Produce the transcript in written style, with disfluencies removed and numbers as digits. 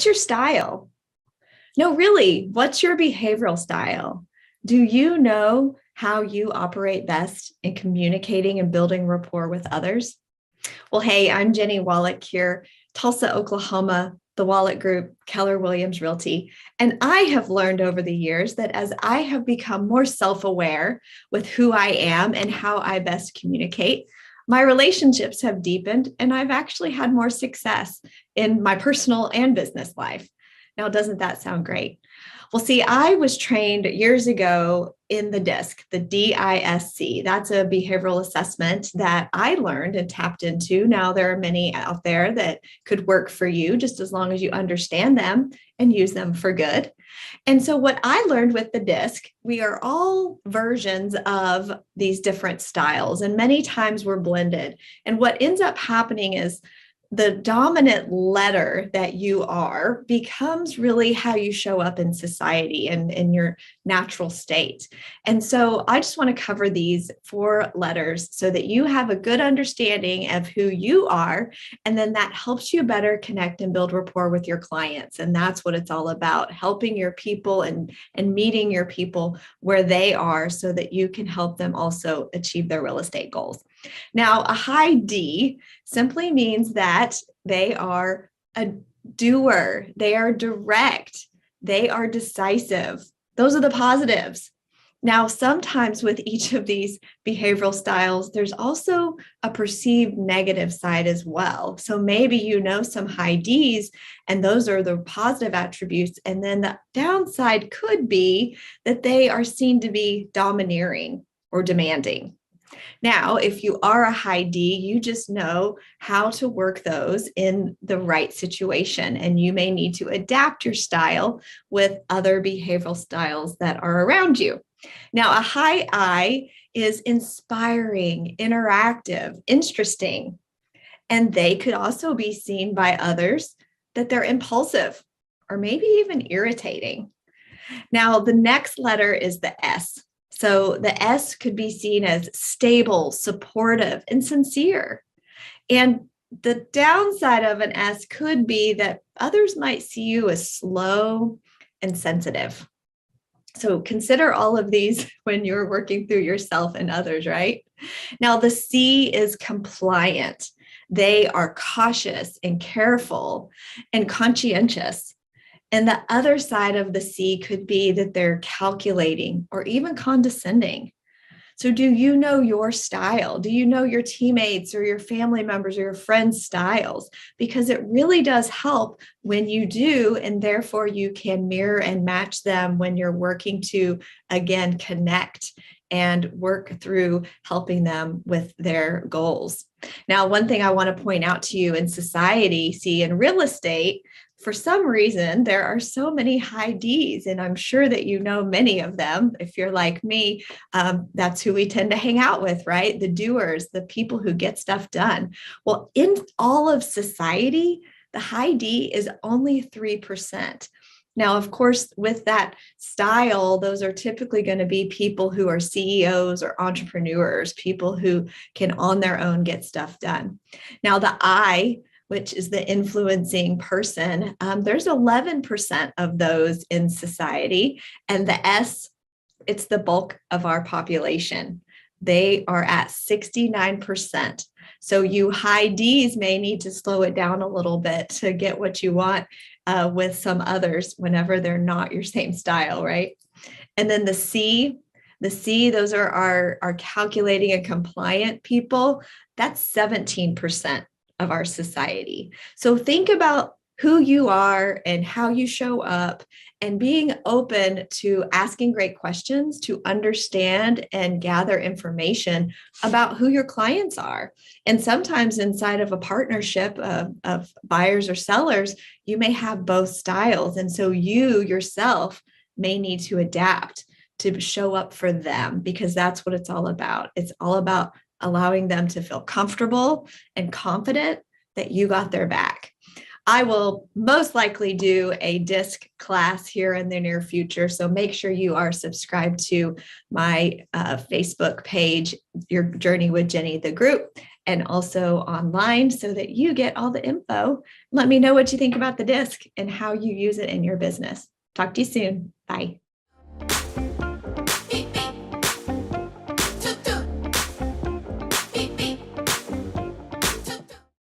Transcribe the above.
What's your style? No, really, what's your behavioral style? Do you know how you operate best in communicating and building rapport with others? Well, hey, I'm Jennie Wallach here, Tulsa, Oklahoma, the Wallach Group, Keller Williams Realty. And I have learned over the years that as I have become more self-aware with who I am and how I best communicate, my relationships have deepened and I've actually had more success in my personal and business life. Now, doesn't that sound great? Well, see, I was trained years ago in the DISC, the DISC. That's a behavioral assessment that I learned and tapped into. Now, there are many out there that could work for you just as long as you understand them and use them for good. And so, what I learned with the DISC, we are all versions of these different styles, and many times we're blended. And what ends up happening is the dominant letter that you are becomes really how you show up in society and in your natural state. And so I just want to cover these 4 letters so that you have a good understanding of who you are. And then that helps you better connect and build rapport with your clients. And that's what it's all about, helping your people and meeting your people where they are so that you can help them also achieve their real estate goals. Now, a high D simply means that they are a doer, they are direct, they are decisive. Those are the positives. Now, sometimes with each of these behavioral styles, there's also a perceived negative side as well. So maybe you know some high Ds, and those are the positive attributes. And then the downside could be that they are seen to be domineering or demanding. Now, if you are a high D, you just know how to work those in the right situation, and you may need to adapt your style with other behavioral styles that are around you. Now, a high I is inspiring, interactive, interesting, and they could also be seen by others that they're impulsive or maybe even irritating. Now, the next letter is the S. So the S could be seen as stable, supportive, and sincere. And the downside of an S could be that others might see you as slow and sensitive. So consider all of these when you're working through yourself and others, right? Now, the C is compliant. They are cautious and careful and conscientious. And the other side of the C could be that they're calculating or even condescending. So do you know your style? Do you know your teammates or your family members or your friends' styles? Because it really does help when you do, and therefore you can mirror and match them when you're working to, again, connect and work through helping them with their goals. Now, one thing I want to point out to you in society, see, in real estate, for some reason, there are so many high Ds, and I'm sure that you know many of them. If you're like me, that's who we tend to hang out with, right? The doers, the people who get stuff done. Well, in all of society, the high D is only 3%. Now, of course, with that style, those are typically going to be people who are CEOs or entrepreneurs, people who can on their own get stuff done. Now, the I, which is the influencing person, there's 11% of those in society. And the S, it's the bulk of our population. They are at 69%. So you high Ds may need to slow it down a little bit to get what you want with some others whenever they're not your same style, right? And then the C, those are our calculating and compliant people. That's 17% of our society. So think about who you are and how you show up, and being open to asking great questions to understand and gather information about who your clients are. And sometimes inside of a partnership of buyers or sellers, you may have both styles. And so you yourself may need to adapt to show up for them, because that's what it's all about. It's all about allowing them to feel comfortable and confident that you got their back. I will most likely do a DISC class here in the near future. So make sure you are subscribed to my Facebook page, Your Journey with Jennie, the group, and also online so that you get all the info. Let me know what you think about the disc and how you use it in your business. Talk to you soon. Bye.